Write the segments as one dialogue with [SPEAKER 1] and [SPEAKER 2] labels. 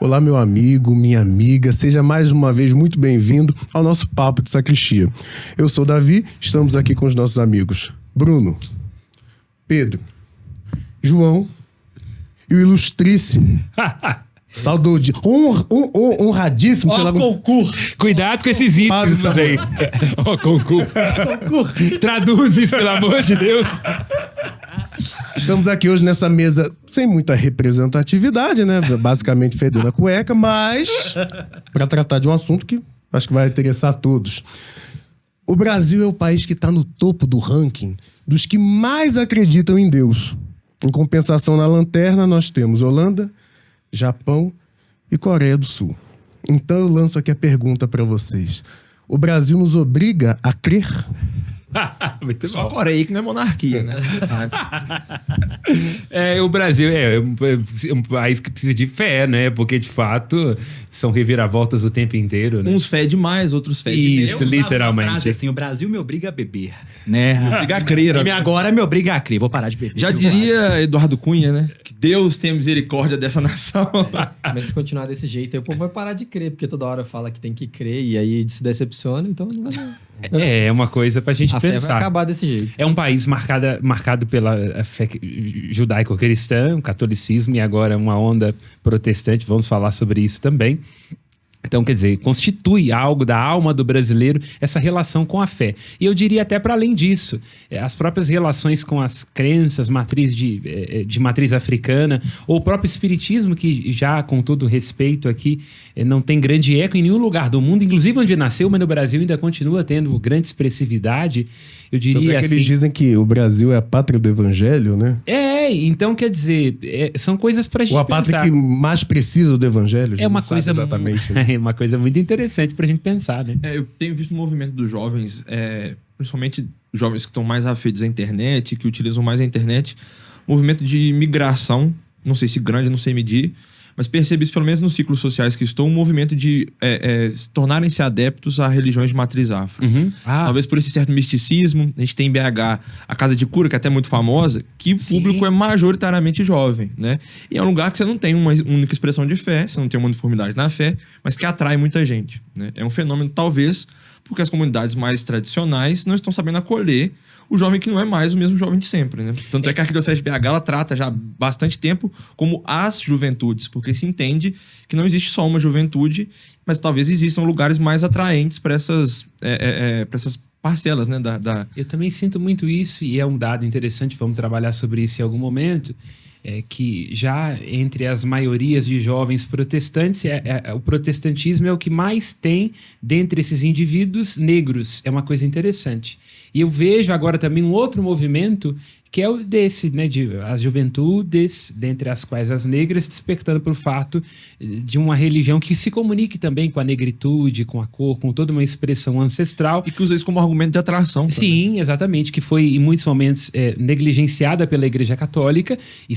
[SPEAKER 1] Olá, meu amigo, minha amiga, seja mais uma vez muito bem-vindo ao nosso Papo de Sacristia. Eu sou Davi, estamos aqui com os nossos amigos Bruno, Pedro, João e o ilustríssimo, honradíssimo, sei lá...
[SPEAKER 2] Cuidado com esses itens aí. Ó, concurso. Traduz isso, pelo amor de Deus.
[SPEAKER 1] Estamos aqui hoje nessa mesa sem muita representatividade, né? Basicamente fedendo a cueca, mas para tratar de um assunto que acho que vai interessar a todos. O Brasil é o país que está no topo do ranking dos que mais acreditam em Deus. Em compensação, na lanterna, nós temos Holanda, Japão e Coreia do Sul. Então eu lanço aqui a pergunta para vocês. O Brasil nos obriga a crer?
[SPEAKER 3] Só a Coreia que não é monarquia, né?
[SPEAKER 2] O Brasil é um país que precisa de fé, né? Porque, de fato, são reviravoltas o tempo inteiro, né?
[SPEAKER 3] Uns fé demais, outros fé de
[SPEAKER 2] Isso,
[SPEAKER 3] Deus.
[SPEAKER 2] literalmente.
[SPEAKER 4] Uma frase assim, o Brasil me obriga a beber, né?
[SPEAKER 3] Me obriga a crer.
[SPEAKER 4] E agora me obriga a crer, vou parar de beber.
[SPEAKER 3] Já diria Eduardo Cunha, né? Que Deus tenha misericórdia dessa nação.
[SPEAKER 5] Mas se continuar desse jeito, aí o povo vai parar de crer, porque toda hora fala que tem que crer e aí se decepciona, então não vai.
[SPEAKER 2] É uma coisa pra gente
[SPEAKER 5] A fé
[SPEAKER 2] pensar.
[SPEAKER 5] vai acabar desse jeito.
[SPEAKER 2] É um país marcado pela fé judaico-cristã, o catolicismo, e agora uma onda protestante. Vamos falar sobre isso também. Então, quer dizer, constitui algo da alma do brasileiro essa relação com a fé. E eu diria até para além disso, as próprias relações com as crenças de matriz africana, ou o próprio espiritismo, que já, com todo respeito aqui, não tem grande eco em nenhum lugar do mundo, inclusive onde nasceu, mas no Brasil ainda continua tendo grande expressividade. Eu diria
[SPEAKER 1] que
[SPEAKER 2] assim...
[SPEAKER 1] eles dizem que o Brasil é a pátria do evangelho, né?
[SPEAKER 2] Então quer dizer, são coisas pra gente
[SPEAKER 1] Ou a pátria
[SPEAKER 2] pensar.
[SPEAKER 1] que mais precisa do evangelho.
[SPEAKER 2] É uma coisa
[SPEAKER 1] exatamente. Né?
[SPEAKER 2] É uma coisa muito interessante pra gente pensar, né?
[SPEAKER 3] Eu tenho visto o movimento dos jovens, principalmente os jovens que estão mais afeitos à internet, que utilizam mais a internet, movimento de migração, não sei se grande, não sei medir, mas percebi isso pelo menos nos ciclos sociais que estou, um movimento de tornarem-se adeptos a religiões de matriz afro. Talvez por esse certo misticismo. A gente tem em BH a Casa de Cura, que é até muito famosa, que o público é majoritariamente jovem, né? E é um lugar que você não tem uma única expressão de fé, você não tem uma uniformidade na fé, mas que atrai muita gente, né? É um fenômeno, talvez, porque as comunidades mais tradicionais não estão sabendo acolher o jovem que não é mais o mesmo jovem de sempre, né? Tanto é que a Arquidiocese de BH ela trata já há bastante tempo como as juventudes, porque se entende que não existe só uma juventude, mas talvez existam lugares mais atraentes para essas parcelas, né?
[SPEAKER 2] Eu também sinto muito isso, e é um dado interessante, vamos trabalhar sobre isso em algum momento, que já entre as maiorias de jovens protestantes, o protestantismo é o que mais tem dentre esses indivíduos negros. É uma coisa interessante. E eu vejo agora também um outro movimento que é o desse, né, as juventudes, dentre as quais as negras, despertando para o fato de uma religião que se comunique também com a negritude, com a cor, com toda uma expressão ancestral.
[SPEAKER 3] E que usa isso como argumento de atração. Também.
[SPEAKER 2] Sim, exatamente, que foi em muitos momentos negligenciada pela Igreja Católica e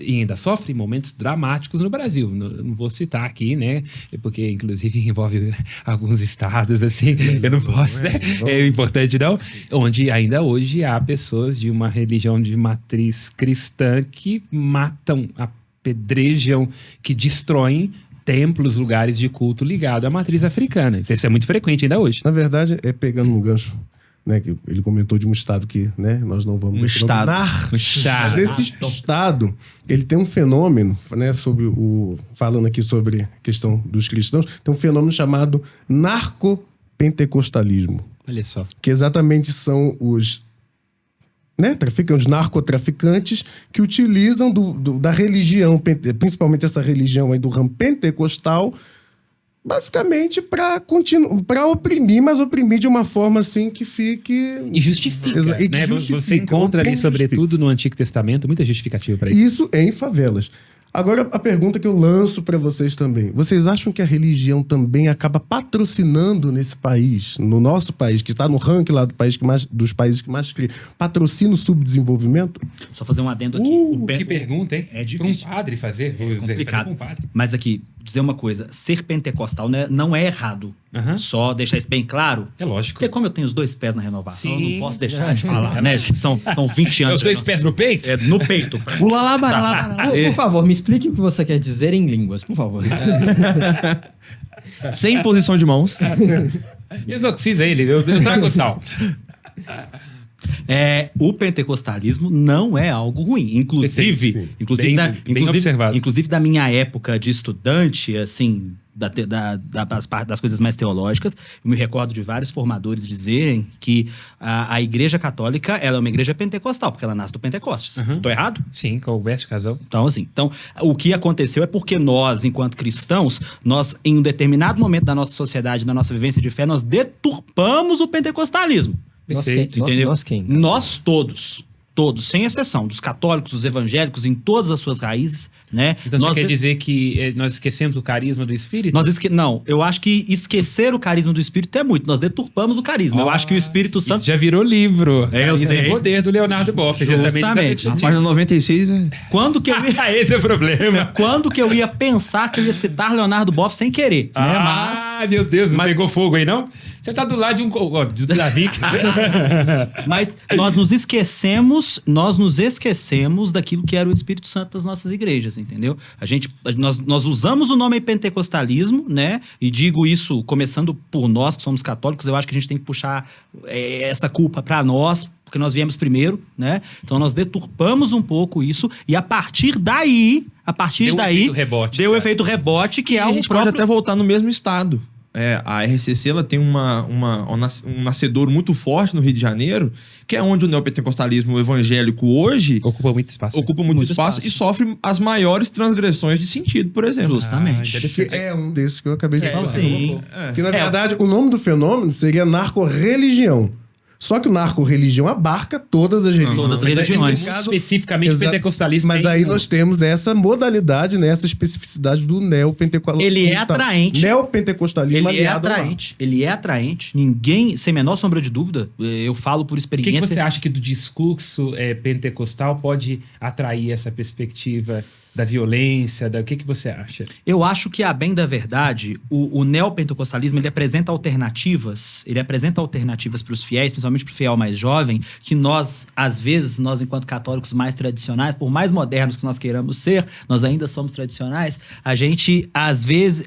[SPEAKER 2] ainda sofre momentos dramáticos no Brasil. Não vou citar aqui, né, porque inclusive envolve alguns estados, assim, eu não posso, né? É importante não, onde ainda hoje há pessoas de uma religião de matriz cristã que matam, apedrejam, que destroem templos, lugares de culto ligado à matriz africana. Então, isso é muito frequente ainda hoje.
[SPEAKER 1] Na verdade, pegando um gancho, né, que ele comentou de um estado que, né, nós não vamos...
[SPEAKER 2] Estado.
[SPEAKER 1] Mas esse estado, ele tem um fenômeno, né, falando aqui sobre a questão dos cristãos, tem um fenômeno chamado narcopentecostalismo.
[SPEAKER 2] Olha só.
[SPEAKER 1] Que exatamente são os narcotraficantes que utilizam da religião, principalmente essa religião aí do ramo pentecostal, basicamente para oprimir, mas oprimir de uma forma assim que fique...
[SPEAKER 2] E justifica, né? Você encontra ali, sobretudo no Antigo Testamento, muita justificativa para isso.
[SPEAKER 1] Isso em favelas. Agora, a pergunta que eu lanço para vocês também. Vocês acham que a religião também acaba patrocinando nesse país, no nosso país, que está no ranking lá dos países que mais criam, patrocina o subdesenvolvimento?
[SPEAKER 4] Só fazer um adendo aqui.
[SPEAKER 2] Que pergunta, hein?
[SPEAKER 4] É difícil.
[SPEAKER 2] Para um padre fazer.
[SPEAKER 4] É complicado.
[SPEAKER 2] Um padre.
[SPEAKER 4] Mas aqui, dizer uma coisa. Ser pentecostal não é errado.
[SPEAKER 2] Aham.
[SPEAKER 4] Só deixar isso bem claro.
[SPEAKER 2] É lógico.
[SPEAKER 4] Porque como eu tenho os 2 pés na renovação,
[SPEAKER 2] Sim.
[SPEAKER 4] eu não posso deixar de falar, né? São 20 anos.
[SPEAKER 2] Os 2 pés no peito?
[SPEAKER 4] É, no peito.
[SPEAKER 5] Por favor, me explique o que você quer dizer em línguas, por favor.
[SPEAKER 3] Sem imposição de mãos.
[SPEAKER 2] Exorciza ele, eu trago o sal.
[SPEAKER 4] O pentecostalismo não é algo ruim. Inclusive,
[SPEAKER 2] Perfeito, sim. Bem observado.
[SPEAKER 4] inclusive da minha época de estudante, assim, das coisas mais teológicas, eu me recordo de vários formadores dizerem que a Igreja Católica ela é uma igreja pentecostal, porque ela nasce do Pentecostes. Tô errado?
[SPEAKER 2] Sim, com o Alberto Casal.
[SPEAKER 4] Então, assim, o que aconteceu é porque nós, enquanto cristãos, nós, em um determinado momento da nossa sociedade, da nossa vivência de fé, nós deturpamos o pentecostalismo.
[SPEAKER 2] Perfeito.
[SPEAKER 4] Entendeu?
[SPEAKER 5] Nós quem?
[SPEAKER 4] Nós todos, sem exceção, dos católicos, dos evangélicos, em todas as suas raízes, né?
[SPEAKER 2] Então você quer dizer que nós esquecemos o carisma do Espírito?
[SPEAKER 4] Não, eu acho que esquecer o carisma do Espírito é muito. Nós deturpamos o carisma. Eu acho que o Espírito Santo...
[SPEAKER 2] Isso já virou livro.
[SPEAKER 4] Eu
[SPEAKER 2] Carisma
[SPEAKER 4] sei.
[SPEAKER 2] e Poder do Leonardo Boff.
[SPEAKER 4] Justamente.
[SPEAKER 3] A página 96 é...
[SPEAKER 4] Quando que eu ia...
[SPEAKER 2] Esse é o problema.
[SPEAKER 4] Quando que eu ia pensar que eu ia citar Leonardo Boff sem querer, né?
[SPEAKER 2] Ah, meu Deus, não pegou fogo aí, não? Você tá do lado de do Davi.
[SPEAKER 4] Mas nós nos esquecemos daquilo que era o Espírito Santo das nossas igrejas, entendeu? Nós usamos o nome pentecostalismo, né? E digo isso começando por nós que somos católicos, eu acho que a gente tem que puxar essa culpa para nós, porque nós viemos primeiro, né? Então nós deturpamos um pouco isso e a partir daí
[SPEAKER 2] efeito rebote,
[SPEAKER 4] deu o
[SPEAKER 2] certo?
[SPEAKER 4] efeito rebote, que é
[SPEAKER 3] a
[SPEAKER 4] o
[SPEAKER 3] gente
[SPEAKER 4] próprio...
[SPEAKER 3] pode até voltar no mesmo estado. A RCC ela tem um nascedouro muito forte no Rio de Janeiro, que é onde o neopentecostalismo evangélico hoje
[SPEAKER 2] Ocupa muito espaço.
[SPEAKER 3] ocupa muito espaço e sofre as maiores transgressões de sentido, por exemplo.
[SPEAKER 4] Justamente.
[SPEAKER 1] Que é um desses que eu acabei de falar.
[SPEAKER 4] Sim.
[SPEAKER 1] Que, na verdade, o nome do fenômeno seria narco-religião. Só que o narco-religião abarca todas as religiões.
[SPEAKER 4] Todas as
[SPEAKER 1] Mas aí,
[SPEAKER 4] religiões.
[SPEAKER 1] no caso,
[SPEAKER 2] Especificamente pentecostalismo.
[SPEAKER 1] Mas aí nós temos essa modalidade, né, essa especificidade do neopentecostalismo.
[SPEAKER 4] Ele é atraente.
[SPEAKER 1] Neopentecostalismo aliado ao narco.
[SPEAKER 4] Ele é atraente. Ninguém, sem a menor sombra de dúvida, eu falo por
[SPEAKER 2] O
[SPEAKER 4] experiência.
[SPEAKER 2] que você acha que do discurso pentecostal pode atrair essa perspectiva da violência? O que você acha?
[SPEAKER 4] Eu acho que, a bem da verdade, o neopentecostalismo ele apresenta alternativas para os fiéis, principalmente para o fiel mais jovem, que nós, às vezes, enquanto católicos mais tradicionais, por mais modernos que nós queiramos ser, nós ainda somos tradicionais, a gente, às vezes,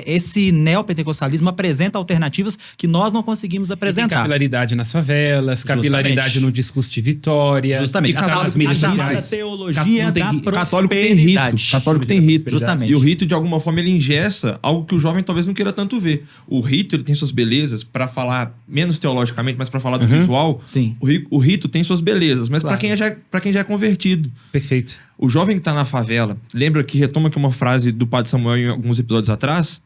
[SPEAKER 4] esse neopentecostalismo apresenta alternativas que nós não conseguimos
[SPEAKER 2] Tem
[SPEAKER 4] apresentar.
[SPEAKER 2] capilaridade nas favelas, capilaridade no discurso de vitória.
[SPEAKER 4] Justamente.
[SPEAKER 2] E tá nas mídias
[SPEAKER 4] A chamada
[SPEAKER 2] sociais.
[SPEAKER 4] teologia
[SPEAKER 2] Não tem
[SPEAKER 4] da
[SPEAKER 3] Católico tem rito.
[SPEAKER 4] prosperidade.
[SPEAKER 3] Católico tem rito.
[SPEAKER 4] Justamente.
[SPEAKER 3] E o rito, de alguma forma, ele engessa algo que o jovem talvez não queira tanto ver. O rito, ele tem suas belezas, para falar menos teologicamente, mas para falar do visual.
[SPEAKER 4] Sim.
[SPEAKER 3] O rito tem suas belezas, mas
[SPEAKER 4] Claro.
[SPEAKER 3] para quem já é convertido.
[SPEAKER 2] Perfeito.
[SPEAKER 3] O jovem que tá na favela, lembra que retoma aqui uma frase do Padre Samuel em alguns episódios atrás?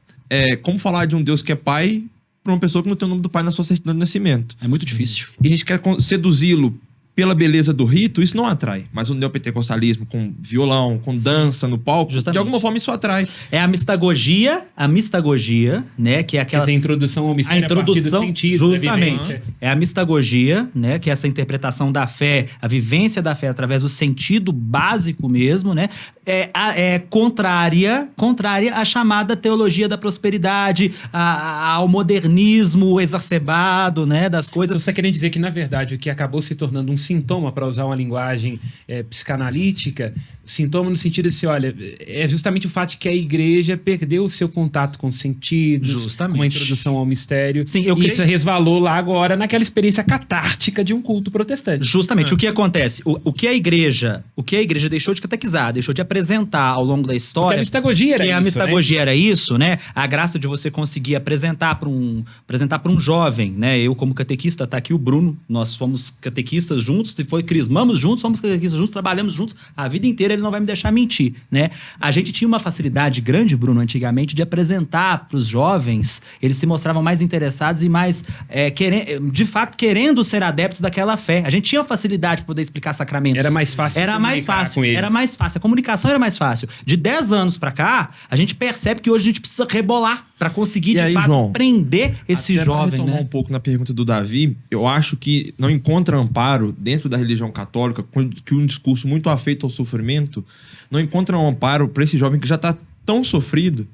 [SPEAKER 3] Como falar de um Deus que é pai para uma pessoa que não tem o nome do pai na sua certidão de nascimento.
[SPEAKER 4] É muito difícil.
[SPEAKER 3] E a gente quer seduzi-lo pela beleza do rito, isso não atrai. Mas o neopentecostalismo com violão, com dança no palco,
[SPEAKER 4] Justamente.
[SPEAKER 3] de alguma forma isso atrai.
[SPEAKER 4] É a mistagogia, né? Que é aquela...
[SPEAKER 2] Quer dizer, a introdução ao mistério a partir dos sentidos, da
[SPEAKER 4] justamente.
[SPEAKER 2] vivência.
[SPEAKER 4] É a mistagogia, né? Que é essa interpretação da fé, a vivência da fé através do sentido básico mesmo, né? É contrária à chamada teologia da prosperidade, ao modernismo exacerbado, né? Das coisas.
[SPEAKER 2] Então, você está querendo dizer que, na verdade, o que acabou se tornando um sintoma, para usar uma linguagem psicanalítica, sintoma no sentido de assim, olha, é justamente o fato de que a igreja perdeu o seu contato com os sentidos,
[SPEAKER 4] Justamente.
[SPEAKER 2] com a introdução ao mistério.
[SPEAKER 4] Sim,
[SPEAKER 2] e isso resvalou lá agora naquela experiência catártica de um culto protestante.
[SPEAKER 4] Justamente. O que acontece? O que a igreja deixou de catequizar, deixou de apresentar ao longo da história...
[SPEAKER 2] Porque a mistagogia era
[SPEAKER 4] que a
[SPEAKER 2] isso,
[SPEAKER 4] mistagogia era isso, né? A graça de você conseguir apresentar para um jovem, né? Eu, como catequista, tá aqui o Bruno, nós fomos catequistas juntos, crismamos juntos, fomos catequistas juntos, trabalhamos juntos a vida inteira, ele não vai me deixar mentir, né? A gente tinha uma facilidade grande, Bruno, antigamente, de apresentar para os jovens, eles se mostravam mais interessados e mais, de fato, querendo ser adeptos daquela fé. A gente tinha facilidade para poder explicar sacramentos.
[SPEAKER 2] Era mais fácil
[SPEAKER 4] Era mais
[SPEAKER 2] comunicar
[SPEAKER 4] fácil,
[SPEAKER 2] com eles.
[SPEAKER 4] era mais fácil. A comunicação era mais fácil. De 10 anos para cá, a gente percebe que hoje a gente precisa rebolar para conseguir,
[SPEAKER 3] E
[SPEAKER 4] de
[SPEAKER 3] aí,
[SPEAKER 4] fato,
[SPEAKER 3] João,
[SPEAKER 4] prender esse
[SPEAKER 3] Até pra
[SPEAKER 4] jovem,
[SPEAKER 3] retomar
[SPEAKER 4] né?
[SPEAKER 3] um pouco na pergunta do Davi, eu acho que não encontra amparo dentro da religião católica, que um discurso muito afeito ao sofrimento, não encontra um amparo para esse jovem que já está tão sofrido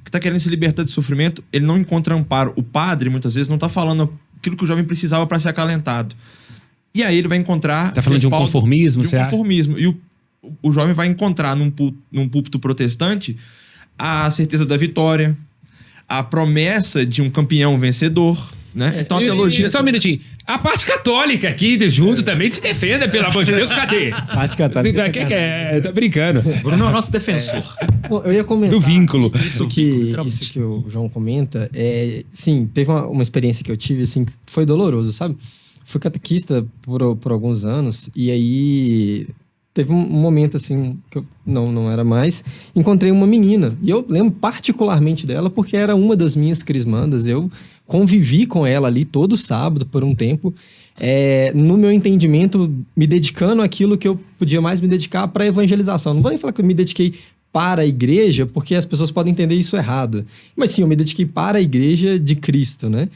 [SPEAKER 3] que tá querendo se libertar de sofrimento, ele não encontra amparo. O padre, muitas vezes, não tá falando aquilo que o jovem precisava para ser acalentado. E aí ele vai encontrar...
[SPEAKER 2] Tá falando de um
[SPEAKER 3] respaldo,
[SPEAKER 2] conformismo,
[SPEAKER 3] de um
[SPEAKER 2] você acha?
[SPEAKER 3] conformismo. E o jovem vai encontrar num púlpito protestante a certeza da vitória, a promessa de um campeão vencedor, né? Então a teologia...
[SPEAKER 2] Só um minutinho. A parte católica aqui junto também se defenda, pelo amor de Deus, cadê?
[SPEAKER 5] Parte católica.
[SPEAKER 2] O que é? Tô brincando.
[SPEAKER 4] Bruno é o nosso defensor.
[SPEAKER 5] Bom, eu ia comentar
[SPEAKER 2] Do vínculo.
[SPEAKER 5] isso que o João comenta. Sim, teve uma experiência que eu tive, assim, que foi doloroso, sabe? Fui catequista por alguns anos, e aí teve um momento, assim, que eu não era mais, encontrei uma menina, e eu lembro particularmente dela, porque era uma das minhas crismandas, eu convivi com ela ali todo sábado por um tempo, no meu entendimento, me dedicando àquilo que eu podia mais me dedicar para a evangelização. Não vou nem falar que eu me dediquei para a igreja, porque as pessoas podem entender isso errado. Mas sim, eu me dediquei para a igreja de Cristo, né?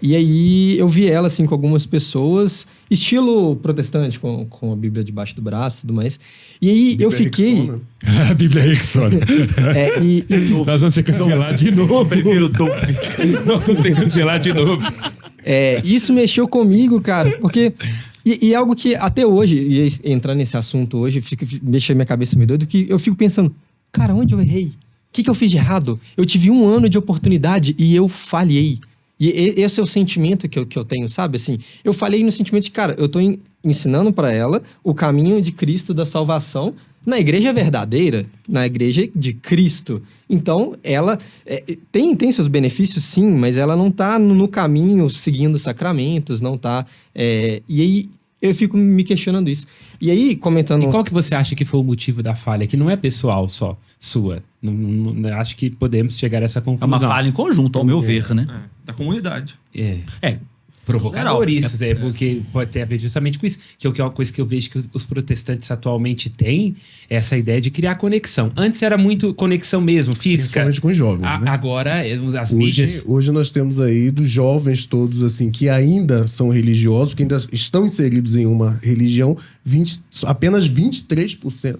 [SPEAKER 5] E aí eu vi ela, assim, com algumas pessoas, estilo protestante, com a Bíblia debaixo do braço e tudo mais. E aí eu fiquei...
[SPEAKER 2] A Bíblia é Rickson. Nós vamos ser cancelados de novo.
[SPEAKER 4] Prefiro o topo.
[SPEAKER 2] Nós vamos ser cancelados de novo.
[SPEAKER 5] Isso mexeu comigo, cara, porque... E algo que até hoje, e entrar nesse assunto hoje, deixa minha cabeça meio doida, que eu fico pensando, cara, onde eu errei? O que eu fiz de errado? Eu tive 1 ano de oportunidade e eu falhei. E esse é o sentimento que eu tenho, sabe? Assim, eu falei no sentimento de, cara, eu tô ensinando para ela o caminho de Cristo da salvação na igreja verdadeira, na igreja de Cristo. Então, ela tem seus benefícios, sim, mas ela não tá no caminho seguindo sacramentos, não tá... E aí, eu fico me questionando isso. E aí, comentando...
[SPEAKER 2] E qual que você acha que foi o motivo da falha? Que não é pessoal só, sua. Não acho que podemos chegar a essa
[SPEAKER 4] É
[SPEAKER 2] conclusão.
[SPEAKER 4] uma falha em conjunto, ao meu ver, né?
[SPEAKER 3] Da comunidade.
[SPEAKER 2] Provocador isso, porque pode ter a ver justamente com isso. Que é uma coisa que eu vejo que os protestantes atualmente têm, é essa ideia de criar conexão. Antes era muito conexão mesmo, física.
[SPEAKER 1] Principalmente com os jovens, né?
[SPEAKER 2] Agora, as mídias...
[SPEAKER 1] Hoje nós temos aí dos jovens todos, assim, que ainda são religiosos, que ainda estão inseridos em uma religião, apenas 23%.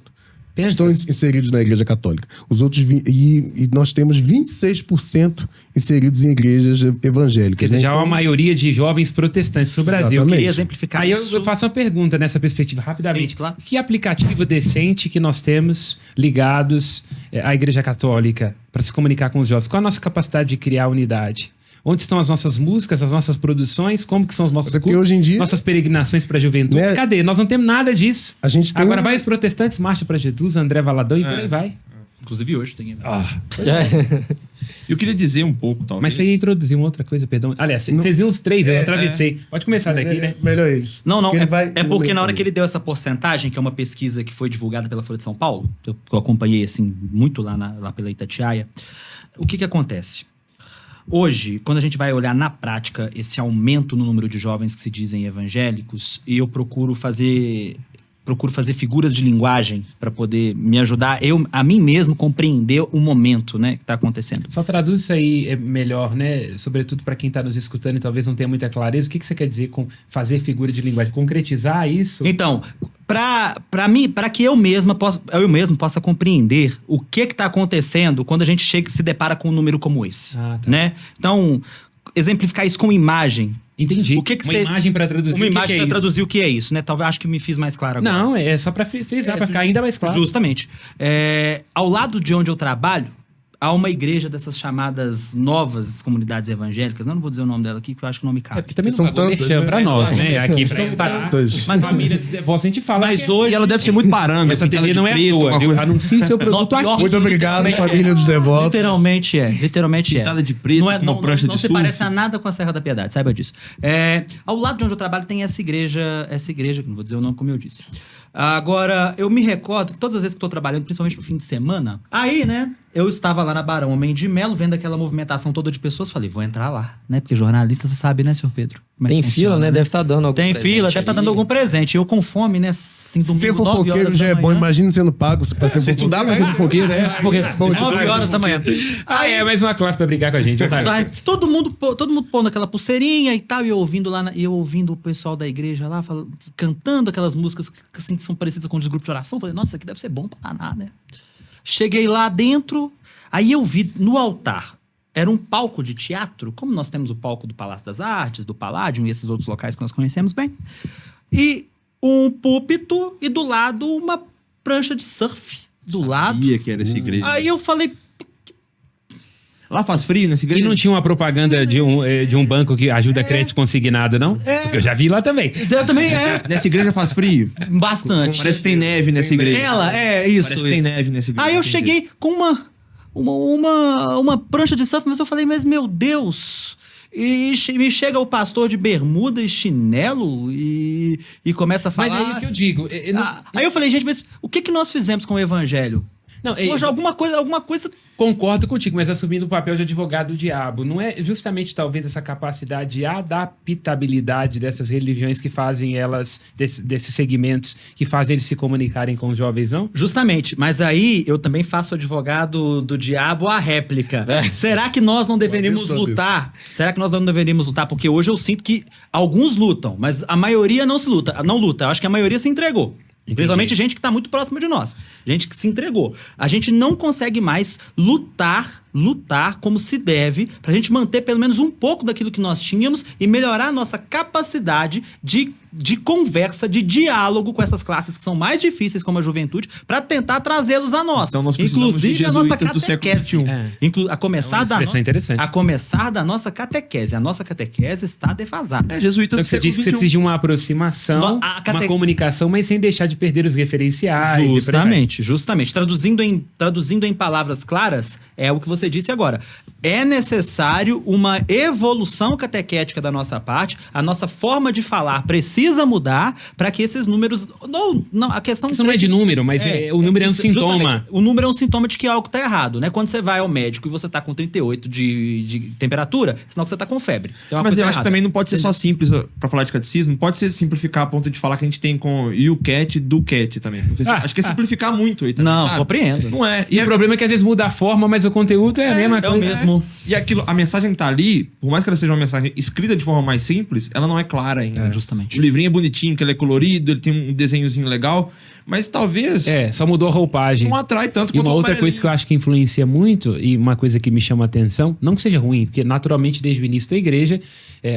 [SPEAKER 2] Pensa.
[SPEAKER 1] Estão inseridos na Igreja Católica. Os outros e nós temos 26% inseridos em igrejas evangélicas.
[SPEAKER 2] Quer dizer,
[SPEAKER 1] né?
[SPEAKER 2] já há uma maioria de jovens protestantes no Brasil.
[SPEAKER 1] Exatamente.
[SPEAKER 4] Eu queria exemplificar
[SPEAKER 2] Aí
[SPEAKER 4] isso.
[SPEAKER 2] eu faço uma pergunta nessa perspectiva, rapidamente.
[SPEAKER 4] Sim, claro.
[SPEAKER 2] Que aplicativo decente que nós temos ligados à Igreja Católica para se comunicar com os jovens? Qual a nossa capacidade de criar unidade? Onde estão as nossas músicas, as nossas produções? Como que são os nossos
[SPEAKER 1] Até porque
[SPEAKER 2] cultos?
[SPEAKER 1] hoje em dia-
[SPEAKER 2] Nossas peregrinações para a juventude?
[SPEAKER 1] Né?
[SPEAKER 2] Cadê? Nós não temos nada disso.
[SPEAKER 1] A gente tem
[SPEAKER 2] Agora vai os protestantes, Marcha para Jesus, André Valadão e por aí vai.
[SPEAKER 4] Inclusive hoje tem.
[SPEAKER 3] Eu queria dizer um pouco, talvez.
[SPEAKER 2] Mas você ia introduzir uma outra coisa, perdão. Aliás, vocês iam os três, eu atravessei. Pode começar daqui, né?
[SPEAKER 1] Melhor eles.
[SPEAKER 4] Não,
[SPEAKER 1] Porque ele vai-
[SPEAKER 4] é porque na hora que ele deu essa porcentagem, que é uma pesquisa que foi divulgada pela Folha de São Paulo, que eu acompanhei assim muito lá pela Itatiaia, o que acontece? Hoje, quando a gente vai olhar na prática esse aumento no número de jovens que se dizem evangélicos, e eu procuro fazer figuras de linguagem para poder me ajudar a mim mesmo compreender o momento, né, que está acontecendo.
[SPEAKER 2] Só traduz isso aí melhor, né? Sobretudo para quem está nos escutando e talvez não tenha muita clareza. O que você quer dizer com fazer figura de linguagem? Concretizar isso?
[SPEAKER 4] Então, para que eu mesmo possa compreender o que está acontecendo quando a gente se depara com um número como esse,
[SPEAKER 2] Ah, tá.
[SPEAKER 4] né? Então, exemplificar isso com imagem.
[SPEAKER 2] Entendi.
[SPEAKER 4] O que
[SPEAKER 2] uma imagem para traduzir
[SPEAKER 4] Uma
[SPEAKER 2] o que
[SPEAKER 4] imagem
[SPEAKER 2] que é
[SPEAKER 4] para
[SPEAKER 2] isso.
[SPEAKER 4] traduzir o que é isso, né? Talvez acho que me fiz mais claro agora.
[SPEAKER 2] Não, é só para frisar, para ficar ainda mais claro.
[SPEAKER 4] Justamente. Ao lado de onde eu trabalho, há uma igreja dessas chamadas novas comunidades evangélicas. Não vou dizer o nome dela aqui, porque eu acho que não me
[SPEAKER 2] É
[SPEAKER 4] cabe.
[SPEAKER 2] porque também não
[SPEAKER 1] São
[SPEAKER 2] pagou
[SPEAKER 1] tantas,
[SPEAKER 2] merchan
[SPEAKER 1] né?
[SPEAKER 2] pra nós, né? Aqui pra
[SPEAKER 1] tantas.
[SPEAKER 2] Mas família dos devotos, a gente fala.
[SPEAKER 4] Mas
[SPEAKER 2] que
[SPEAKER 4] hoje...
[SPEAKER 3] E ela deve ser muito paranga.
[SPEAKER 2] essa
[SPEAKER 3] pintada
[SPEAKER 2] TV
[SPEAKER 3] de
[SPEAKER 2] não é à
[SPEAKER 3] preto,
[SPEAKER 2] toa,
[SPEAKER 3] uma
[SPEAKER 2] viu?
[SPEAKER 3] coisa
[SPEAKER 2] Anuncie seu produto
[SPEAKER 4] Não, pior
[SPEAKER 2] aqui.
[SPEAKER 1] Muito obrigado, família dos devotos.
[SPEAKER 4] Literalmente é.
[SPEAKER 3] Pintada de preto,
[SPEAKER 4] não é,
[SPEAKER 3] com uma prancha
[SPEAKER 4] não
[SPEAKER 3] de
[SPEAKER 4] se
[SPEAKER 3] surf.
[SPEAKER 4] parece a nada com a Serra da Piedade, saiba disso. Ao lado de onde eu trabalho tem essa igreja, que não vou dizer o nome como eu disse. Agora, eu me recordo que todas as vezes que estou trabalhando, principalmente no fim de semana, aí, né, eu estava lá na Barão Homem de Melo, vendo aquela movimentação toda de pessoas, falei, vou entrar lá, né, porque jornalista, você sabe, né, senhor Pedro? Como é
[SPEAKER 5] Tem
[SPEAKER 4] que
[SPEAKER 5] fila,
[SPEAKER 4] funciona,
[SPEAKER 5] né? Deve estar dando algum
[SPEAKER 4] Tem
[SPEAKER 5] presente
[SPEAKER 4] fila, deve estar
[SPEAKER 5] ali.
[SPEAKER 4] dando algum presente. Eu com fome, né, assim, domingo,
[SPEAKER 1] Ser
[SPEAKER 4] 9
[SPEAKER 1] fofoqueiro
[SPEAKER 4] horas
[SPEAKER 1] já
[SPEAKER 4] da
[SPEAKER 1] é bom,
[SPEAKER 4] manhã.
[SPEAKER 1] imagina sendo pago pra ser
[SPEAKER 3] Você estudava pra ser fofoqueiro, né? Fofoqueiro.
[SPEAKER 4] 9 horas da manhã.
[SPEAKER 2] É mais uma classe pra brigar com a gente. Otávio.
[SPEAKER 4] Tá, todo mundo pondo aquela pulseirinha e tal, e eu ouvindo eu ouvindo o pessoal da igreja lá, cantando aquelas músicas que, assim, que são parecidas com os grupos de oração. Falei, nossa, isso aqui deve ser bom pra danar, né? Cheguei lá dentro, aí eu vi no altar, era um palco de teatro, como nós temos o palco do Palácio das Artes, do Palladium e esses outros locais que nós conhecemos bem, e um púlpito e do lado uma prancha de surf. Do lado.
[SPEAKER 3] Sabia que era essa igreja.
[SPEAKER 4] Aí eu falei,
[SPEAKER 3] Lá faz frio nessa
[SPEAKER 2] E
[SPEAKER 3] igreja?
[SPEAKER 2] não tinha uma propaganda de um banco que ajuda crédito consignado, não? Porque eu já vi lá também.
[SPEAKER 4] eu também
[SPEAKER 3] Nessa igreja faz frio?
[SPEAKER 4] bastante.
[SPEAKER 3] Parece que tem neve nessa igreja.
[SPEAKER 4] Ela, isso.
[SPEAKER 3] Parece que tem
[SPEAKER 4] isso.
[SPEAKER 3] neve nessa igreja.
[SPEAKER 4] Aí eu
[SPEAKER 3] entendi.
[SPEAKER 4] cheguei com uma prancha de surf, mas eu falei, mas meu Deus. E me chega o pastor de bermuda e chinelo e começa a falar.
[SPEAKER 2] Mas aí que eu digo.
[SPEAKER 4] Aí eu falei, gente, mas o que nós fizemos com o evangelho?
[SPEAKER 2] Não,
[SPEAKER 4] Poxa, alguma coisa.
[SPEAKER 2] Concordo contigo, mas assumindo o papel de advogado do diabo. Não é justamente talvez essa capacidade de adaptabilidade dessas religiões que fazem elas, desses segmentos, que fazem eles se comunicarem com os jovens, não?
[SPEAKER 4] Justamente, mas aí eu também faço advogado do diabo a réplica. Será que nós não deveríamos
[SPEAKER 1] avesso do avesso.
[SPEAKER 4] lutar? Será que nós não deveríamos lutar? Porque hoje eu sinto que alguns lutam, mas a maioria não luta. Eu acho que a maioria se entregou. Principalmente gente que está muito próxima de nós. Gente que se entregou. A gente não consegue mais lutar como se deve, pra gente manter pelo menos um pouco daquilo que nós tínhamos e melhorar a nossa capacidade de conversa, de diálogo com essas classes que são mais difíceis, como a juventude, pra tentar trazê-los a nós.
[SPEAKER 3] Então nós precisamos
[SPEAKER 4] Inclusive
[SPEAKER 3] de
[SPEAKER 4] a nossa
[SPEAKER 3] jesuítas do século
[SPEAKER 4] catequese.
[SPEAKER 3] XXI.
[SPEAKER 4] A começar
[SPEAKER 2] É uma
[SPEAKER 4] da
[SPEAKER 2] expressão interessante.
[SPEAKER 4] A começar da nossa catequese. A nossa catequese está defasada.
[SPEAKER 3] É, jesuítas
[SPEAKER 2] Então
[SPEAKER 3] do
[SPEAKER 2] você
[SPEAKER 3] século
[SPEAKER 2] disse que você
[SPEAKER 3] XXI.
[SPEAKER 2] precisa de uma aproximação, uma comunicação, mas sem deixar de perder os referenciais. e por aí vai.
[SPEAKER 4] Justamente. Traduzindo em palavras claras, é o que você disse agora. É necessário uma evolução catequética da nossa parte, a nossa forma de falar precisa mudar para que esses números... Não, a questão...
[SPEAKER 2] Isso não é de número, mas o número é um
[SPEAKER 4] isso,
[SPEAKER 2] sintoma.
[SPEAKER 4] justamente. O número é um sintoma de que algo está errado, né? Quando você vai ao médico e você está com 38 de temperatura, é sinal que você está com febre. Tem uma
[SPEAKER 3] Mas
[SPEAKER 4] coisa
[SPEAKER 3] eu acho que
[SPEAKER 4] errada.
[SPEAKER 3] também não pode ser só simples pra falar de catecismo, não pode ser simplificar a ponto de falar que a gente tem com you cat do cat também. Porque acho que é simplificar muito aí também,
[SPEAKER 4] Não,
[SPEAKER 3] sabe?
[SPEAKER 4] compreendo.
[SPEAKER 3] Não é.
[SPEAKER 2] E o problema é que às vezes muda a forma, mas o conteúdo é a mesma
[SPEAKER 4] é o
[SPEAKER 2] coisa.
[SPEAKER 4] mesmo.
[SPEAKER 3] E aquilo, a mensagem que tá ali, por mais que ela seja uma mensagem escrita de forma mais simples, ela não é clara ainda.
[SPEAKER 4] Justamente.
[SPEAKER 3] O livrinho é bonitinho, que ele é colorido, ele tem um desenhozinho legal, mas talvez
[SPEAKER 2] Só mudou a roupagem.
[SPEAKER 3] não atrai tanto
[SPEAKER 2] E uma
[SPEAKER 3] quanto o
[SPEAKER 2] outra coisa que eu acho que influencia muito, e uma coisa que me chama a atenção, não que seja ruim, porque naturalmente desde o início da igreja,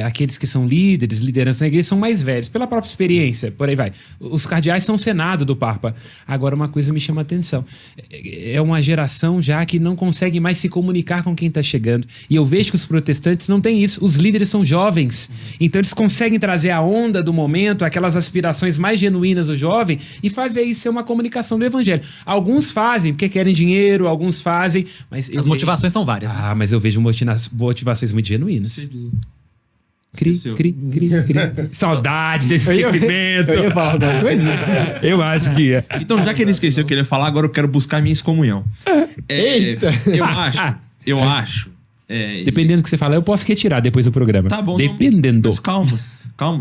[SPEAKER 2] aqueles que são líderes, liderança na igreja, são mais velhos, pela própria experiência, por aí vai. Os cardeais são o senado do Papa. Agora, uma coisa me chama a atenção. É uma geração já que não consegue mais se comunicar com quem está chegando. E eu vejo que os protestantes não têm isso. Os líderes são jovens. Então, eles conseguem trazer a onda do momento, aquelas aspirações mais genuínas do jovem, e fazer isso ser uma comunicação do evangelho. Alguns fazem porque querem dinheiro, alguns fazem, mas...
[SPEAKER 4] As motivações são várias. Né?
[SPEAKER 2] Mas eu vejo motivações muito genuínas. Cri. Saudade desse sentimento.
[SPEAKER 5] Eu ia falar alguma coisa?
[SPEAKER 2] Eu acho que é.
[SPEAKER 3] Então, já que ele esqueceu o que ele ia falar, agora eu quero buscar minha excomunhão.
[SPEAKER 5] Eita!
[SPEAKER 3] Eu acho.
[SPEAKER 2] Dependendo do que você falar, eu posso retirar depois do programa.
[SPEAKER 3] Tá bom.
[SPEAKER 2] Dependendo.
[SPEAKER 3] Mas calma.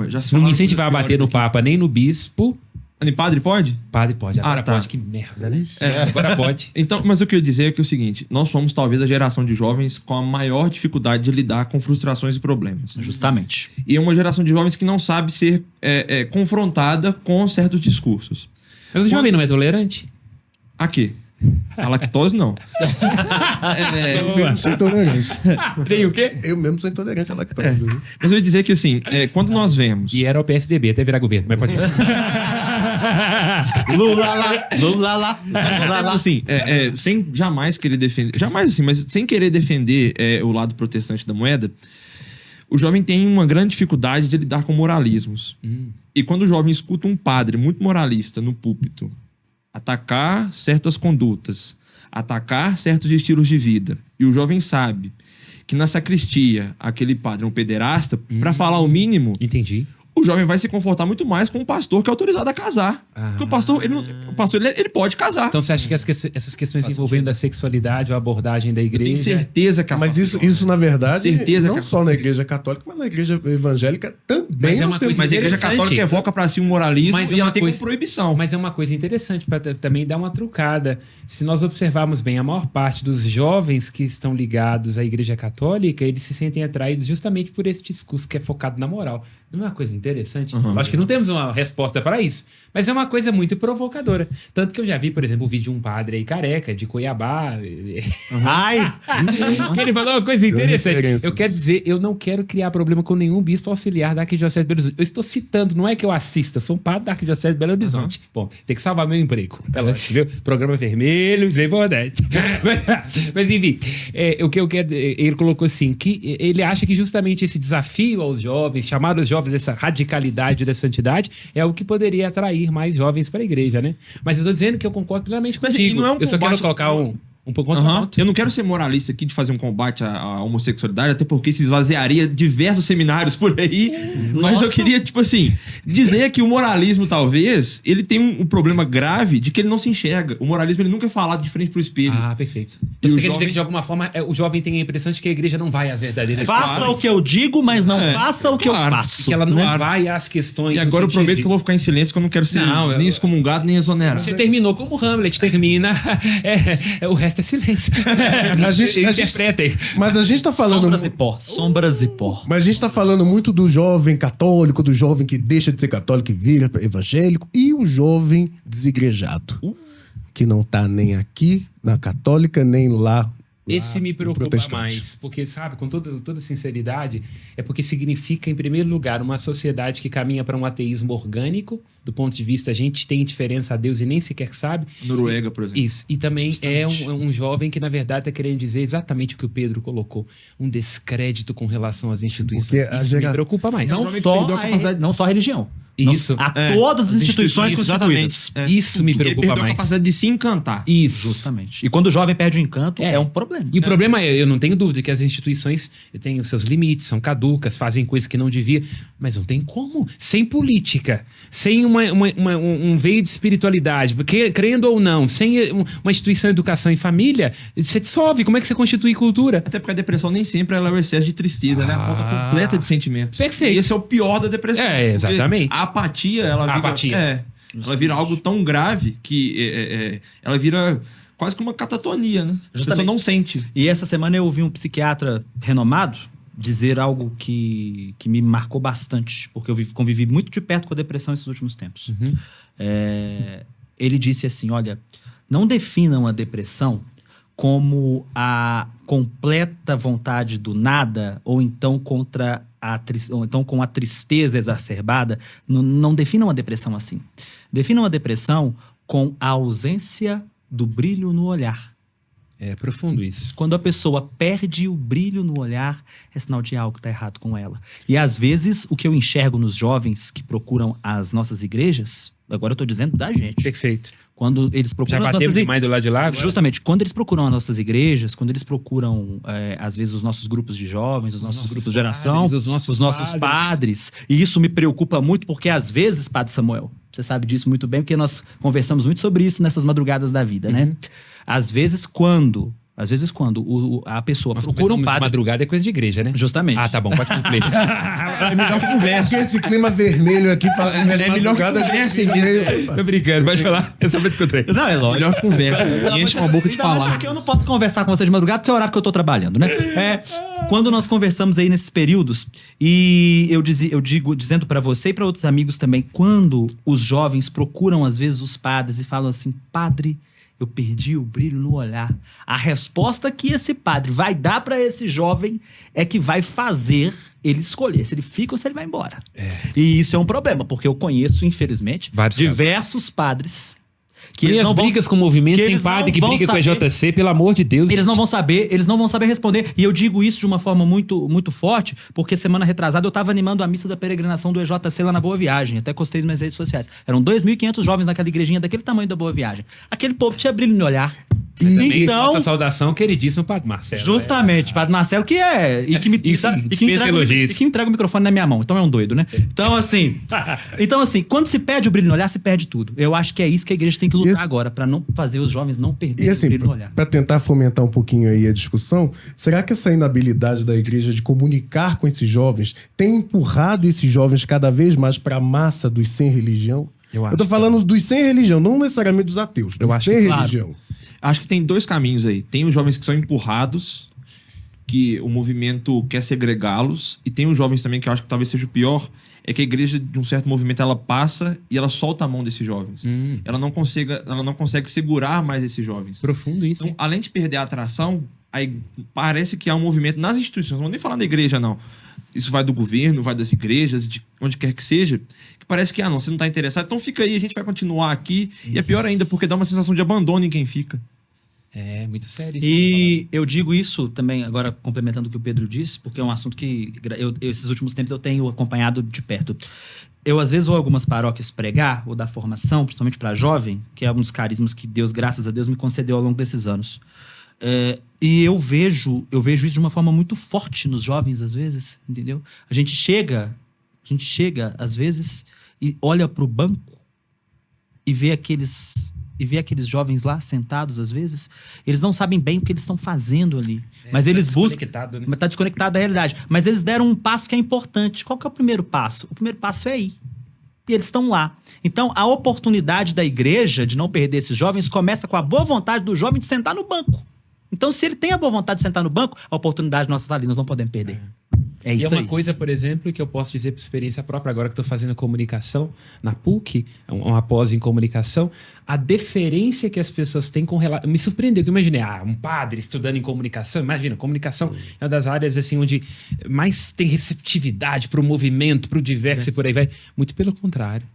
[SPEAKER 3] Já se
[SPEAKER 2] Não me
[SPEAKER 3] falaram
[SPEAKER 2] incentivar a
[SPEAKER 3] coisas
[SPEAKER 2] bater no
[SPEAKER 3] piores
[SPEAKER 2] Papa nem no Bispo.
[SPEAKER 3] aqui. E padre pode?
[SPEAKER 2] Padre pode. Agora
[SPEAKER 3] tá.
[SPEAKER 2] pode. Que merda, né? Agora pode.
[SPEAKER 3] Então, mas o que eu ia dizer é que é o seguinte: nós somos talvez a geração de jovens com a maior dificuldade de lidar com frustrações e problemas.
[SPEAKER 4] Justamente.
[SPEAKER 3] E é uma geração de jovens que não sabe ser confrontada com certos discursos.
[SPEAKER 2] Mas o jovem não é tolerante?
[SPEAKER 3] Aqui. A lactose, não.
[SPEAKER 1] Eu mesmo sou intolerante.
[SPEAKER 2] Tem o quê?
[SPEAKER 1] Eu mesmo sou intolerante à lactose.
[SPEAKER 3] Mas eu ia dizer que, assim, quando nós vemos...
[SPEAKER 2] E era o PSDB, até virar governo, mas pode ir.
[SPEAKER 4] Lula lá.
[SPEAKER 3] Assim, sem jamais querer defender... Jamais assim, mas sem querer defender o lado protestante da moeda, o jovem tem uma grande dificuldade de lidar com moralismos. E quando o jovem escuta um padre muito moralista no púlpito atacar certas condutas, atacar certos estilos de vida, e o jovem sabe que na sacristia aquele padre é um pederasta, pra falar o mínimo,
[SPEAKER 2] Entendi.
[SPEAKER 3] o jovem vai se confortar muito mais com um pastor que é autorizado a casar. Porque o pastor, ele pode casar.
[SPEAKER 2] Então você acha que essas questões envolvendo a sexualidade ou a abordagem da
[SPEAKER 3] Eu tenho
[SPEAKER 2] igreja...
[SPEAKER 3] certeza que a
[SPEAKER 1] Mas isso, na verdade,
[SPEAKER 3] Certeza
[SPEAKER 1] não
[SPEAKER 3] que-
[SPEAKER 1] só na igreja católica, mas na igreja evangélica também.
[SPEAKER 2] Mas é uma
[SPEAKER 1] nós temos
[SPEAKER 2] coisa
[SPEAKER 3] Mas a igreja
[SPEAKER 2] interessante.
[SPEAKER 3] católica evoca pra si um moralismo
[SPEAKER 2] Mas é
[SPEAKER 3] e ela
[SPEAKER 2] uma
[SPEAKER 3] tem
[SPEAKER 2] coisa-
[SPEAKER 3] como proibição.
[SPEAKER 2] Mas é uma coisa interessante para também dar uma trucada. Se nós observarmos bem, a maior parte dos jovens que estão ligados à Igreja Católica, eles se sentem atraídos justamente por esse discurso que é focado na moral. Não é uma coisa interessante? interessante? Acho que não temos uma resposta para isso, mas é uma coisa muito provocadora. Tanto que eu já vi, por exemplo, o vídeo de um padre aí careca, de Cuiabá.
[SPEAKER 4] Ai!
[SPEAKER 2] Que ele falou uma coisa interessante.
[SPEAKER 1] referências.
[SPEAKER 2] Eu quero dizer, eu não quero criar problema com nenhum bispo auxiliar da Arquidiocese de Belo Horizonte. Eu estou citando, não é que eu assista, sou um padre da Arquidiocese de Belo Horizonte. Bom, tem que salvar meu emprego. É lógico, viu? Programa vermelho, isso é importante. Mas enfim, o que eu quero. Ele colocou assim: que ele acha que justamente esse desafio aos jovens, chamar os jovens dessa radicalidade da santidade, é o que poderia atrair mais jovens para a igreja, né? Mas eu estou dizendo que eu concordo plenamente
[SPEAKER 3] Mas,
[SPEAKER 2] contigo.
[SPEAKER 3] e não é um
[SPEAKER 2] eu só quero
[SPEAKER 3] combate-
[SPEAKER 2] colocar um pouco
[SPEAKER 3] Eu não quero ser moralista aqui de fazer um combate à homossexualidade, até porque isso esvaziaria diversos seminários por aí. Mas eu queria, tipo assim, dizer que o moralismo, talvez, ele tem um problema grave de que ele não se enxerga. O moralismo, ele nunca é falado de frente pro espelho.
[SPEAKER 2] Ah, perfeito.
[SPEAKER 3] E
[SPEAKER 2] Então,
[SPEAKER 3] o
[SPEAKER 2] você quer dizer
[SPEAKER 3] jovem-
[SPEAKER 2] que, de alguma forma, o jovem tem a impressão de que a igreja não vai às verdadeiras
[SPEAKER 4] Faça
[SPEAKER 2] questões.
[SPEAKER 4] o que eu digo, mas não faça o que
[SPEAKER 3] claro.
[SPEAKER 4] eu faço.
[SPEAKER 2] Que ela não
[SPEAKER 3] Claro.
[SPEAKER 2] vai às questões.
[SPEAKER 3] E
[SPEAKER 2] no
[SPEAKER 3] agora eu
[SPEAKER 2] sentido
[SPEAKER 3] prometo
[SPEAKER 2] de-
[SPEAKER 3] que eu vou ficar em silêncio, que eu não quero ser
[SPEAKER 2] Não,
[SPEAKER 3] nem excomungado, nem exonerado.
[SPEAKER 2] Você terminou como Hamlet termina. O resto é silêncio.
[SPEAKER 1] A gente-
[SPEAKER 2] Interpretem.
[SPEAKER 1] Mas a gente tá falando.
[SPEAKER 4] Sombras e pó, sombras e pó.
[SPEAKER 1] Mas a gente tá falando muito do jovem católico, do jovem que deixa de ser católico e vira evangélico, e o jovem desigrejado, que não tá nem aqui na católica, nem lá.
[SPEAKER 2] Esse me
[SPEAKER 1] no
[SPEAKER 2] preocupa
[SPEAKER 1] protestante.
[SPEAKER 2] mais, porque, sabe, com toda sinceridade, é porque significa, em primeiro lugar, uma sociedade que caminha para um ateísmo orgânico, do ponto de vista a gente tem indiferença a Deus e nem sequer sabe.
[SPEAKER 3] Noruega, por exemplo.
[SPEAKER 2] Isso. E também é um jovem que, na verdade, está querendo dizer exatamente o que o Pedro colocou: um descrédito com relação às instituições.
[SPEAKER 1] Porque a
[SPEAKER 2] Isso me
[SPEAKER 1] gera-
[SPEAKER 2] preocupa mais.
[SPEAKER 4] Não
[SPEAKER 3] jovem
[SPEAKER 4] só,
[SPEAKER 3] perdeu a capacidade-
[SPEAKER 4] não só a religião.
[SPEAKER 2] Isso.
[SPEAKER 4] A todas as instituições constituídas.
[SPEAKER 2] Isso me
[SPEAKER 3] Ele
[SPEAKER 2] preocupa
[SPEAKER 3] perdeu a
[SPEAKER 2] mais.
[SPEAKER 3] capacidade de se encantar.
[SPEAKER 2] Isso.
[SPEAKER 4] Justamente. E quando o jovem perde o encanto, é um problema.
[SPEAKER 2] E o problema é, eu não tenho dúvida que as instituições têm os seus limites, são caducas, fazem coisas que não devia, mas não tem como. Sem política, sem um veio de espiritualidade, porque, crendo ou não, sem uma instituição de educação e família, você dissolve. Como é que você constitui cultura?
[SPEAKER 3] Até porque a depressão nem sempre ela é o excesso de tristeza, né? A falta completa de sentimentos.
[SPEAKER 2] Perfeito.
[SPEAKER 3] E esse é o pior da depressão.
[SPEAKER 2] É,
[SPEAKER 3] Porque
[SPEAKER 2] exatamente.
[SPEAKER 3] A apatia, ela vira...
[SPEAKER 2] apatia.
[SPEAKER 3] Ela vira algo tão grave que ela vira quase que uma catatonia, né? A pessoa não sente.
[SPEAKER 4] E essa semana eu ouvi um psiquiatra renomado dizer algo que me marcou bastante, porque eu convivi muito de perto com a depressão esses últimos tempos. Ele disse assim, olha, não definam a depressão como a completa vontade do nada, ou então ou então com a tristeza exacerbada. Não definam a depressão assim. Definam a depressão com a ausência do brilho no olhar.
[SPEAKER 2] É profundo isso.
[SPEAKER 4] Quando a pessoa perde o brilho no olhar, é sinal de algo que está errado com ela. E às vezes, o que eu enxergo nos jovens que procuram as nossas igrejas, agora eu estou dizendo da gente,
[SPEAKER 2] Perfeito.
[SPEAKER 4] quando eles
[SPEAKER 2] Já
[SPEAKER 4] procuram as
[SPEAKER 2] batemos
[SPEAKER 4] nossas
[SPEAKER 2] demais do lado de lá? Agora?
[SPEAKER 4] Justamente, quando eles procuram as nossas igrejas, quando eles procuram, às vezes, os nossos grupos de jovens, os nossos grupos de geração,
[SPEAKER 2] padres, os nossos
[SPEAKER 4] padres. E isso me preocupa muito, porque às vezes, Padre Samuel, você sabe disso muito bem, porque nós conversamos muito sobre isso nessas madrugadas da vida, né? Às vezes, quando a pessoa
[SPEAKER 2] Nossa,
[SPEAKER 4] procura um
[SPEAKER 2] conversando de
[SPEAKER 4] padre...
[SPEAKER 2] madrugada é coisa de igreja, né?
[SPEAKER 4] Justamente.
[SPEAKER 2] Ah, tá bom, pode concluir.
[SPEAKER 3] É melhor conversa.
[SPEAKER 1] Porque esse clima vermelho aqui fala
[SPEAKER 3] É melhor que
[SPEAKER 1] a gente
[SPEAKER 3] conversa,
[SPEAKER 1] fica meio...
[SPEAKER 2] Tô brincando, pode falar. Eu só descontrei.
[SPEAKER 4] Não, é lógico.
[SPEAKER 3] Melhor conversa. E enche uma boca de
[SPEAKER 4] Ainda mais
[SPEAKER 3] palavras.
[SPEAKER 4] porque eu não posso conversar com você de madrugada, porque é o horário que eu tô trabalhando, né? Quando nós conversamos aí nesses períodos, e eu digo, dizendo pra você e pra outros amigos também, quando os jovens procuram, às vezes, os padres e falam assim, padre, eu perdi o brilho no olhar. A resposta que esse padre vai dar pra esse jovem é que vai fazer ele escolher se ele fica ou se ele vai embora. E isso é um problema, porque eu conheço, infelizmente,
[SPEAKER 2] Vários
[SPEAKER 4] diversos padres que
[SPEAKER 2] E
[SPEAKER 4] eles
[SPEAKER 2] as
[SPEAKER 4] não vão...
[SPEAKER 2] brigas com o movimento
[SPEAKER 4] que
[SPEAKER 2] sem
[SPEAKER 4] eles
[SPEAKER 2] padre
[SPEAKER 4] não
[SPEAKER 2] que
[SPEAKER 4] vão
[SPEAKER 2] briga com a
[SPEAKER 4] saber-
[SPEAKER 2] JC, pelo amor de Deus.
[SPEAKER 4] Eles não vão saber responder. E eu digo isso de uma forma muito, muito forte, porque semana retrasada eu estava animando a missa da peregrinação do EJC lá na Boa Viagem. Até postei nas minhas redes sociais. Eram 2.500 jovens naquela igrejinha daquele tamanho da Boa Viagem. Aquele povo tinha brilho no olhar.
[SPEAKER 2] Também
[SPEAKER 4] Então,
[SPEAKER 2] nossa saudação, queridíssimo Padre Marcelo.
[SPEAKER 4] justamente, Padre Marcelo, que é. E que me,
[SPEAKER 2] Isso,
[SPEAKER 4] e que
[SPEAKER 2] dispensa elogios.
[SPEAKER 4] e que entrega o microfone na minha mão. Então é um doido, né? Então, assim. Quando se perde o brilho no olhar, se perde tudo. Eu acho que é isso que a igreja tem que lutar
[SPEAKER 1] Esse-
[SPEAKER 4] agora, pra não fazer os jovens não
[SPEAKER 1] E
[SPEAKER 4] perderem o
[SPEAKER 1] assim,
[SPEAKER 4] brilho no olhar.
[SPEAKER 1] para tentar fomentar um pouquinho aí a discussão, será que essa inabilidade da igreja de comunicar com esses jovens tem empurrado esses jovens cada vez mais para a massa dos sem religião?
[SPEAKER 2] Eu acho
[SPEAKER 1] tô falando dos sem religião, não necessariamente dos ateus, dos
[SPEAKER 3] acho
[SPEAKER 1] sem
[SPEAKER 3] que,
[SPEAKER 4] claro.
[SPEAKER 1] religião.
[SPEAKER 3] Acho que tem dois caminhos aí. Tem os jovens que são empurrados, que o movimento quer segregá-los, e tem os jovens também que eu acho que talvez seja o pior, é que a igreja, de um certo movimento, ela passa e ela solta a mão desses jovens. Ela não consegue segurar mais esses jovens.
[SPEAKER 2] Profundo isso.
[SPEAKER 3] Então, além de perder a atração, aí parece que há um movimento nas instituições, não vou nem falar da igreja, não. Isso vai do governo, vai das igrejas, de onde quer que seja, que parece que, não, você não está interessado, então fica aí, a gente vai continuar aqui. E é pior ainda, porque dá uma sensação de abandono em quem fica.
[SPEAKER 2] É muito sério isso.
[SPEAKER 4] E eu digo isso também, agora complementando o que o Pedro disse, porque é um assunto que esses últimos tempos eu tenho acompanhado de perto. Eu, às vezes, vou a algumas paróquias pregar, ou dar formação, principalmente para jovem, que é um dos carismas que Deus, graças a Deus, me concedeu ao longo desses anos. E eu vejo isso de uma forma muito forte nos jovens, às vezes, entendeu? A gente chega, às vezes, e olha para o banco e vê aqueles jovens lá sentados, às vezes, eles não sabem bem o que eles estão fazendo ali. Mas eles buscam.
[SPEAKER 2] Desconectado, né?
[SPEAKER 4] Mas tá desconectado da realidade. Mas eles deram um passo que é importante. Qual que é o primeiro passo? O primeiro passo é ir. E eles estão lá. Então, a oportunidade da igreja de não perder esses jovens começa com a boa vontade do jovem de sentar no banco. Então, se ele tem a boa vontade de sentar no banco, a oportunidade nossa está ali, nós não podemos perder. É
[SPEAKER 2] E
[SPEAKER 4] isso
[SPEAKER 2] é uma
[SPEAKER 4] aí.
[SPEAKER 2] coisa, por exemplo, que eu posso dizer por experiência própria, agora que estou fazendo comunicação na PUC, uma pós em comunicação, a deferência que as pessoas têm com relação... Me surpreendeu, que eu imaginei, um padre estudando em comunicação, imagina, comunicação é uma das áreas assim, onde mais tem receptividade para o movimento, para o diverso e por aí vai. Muito pelo contrário.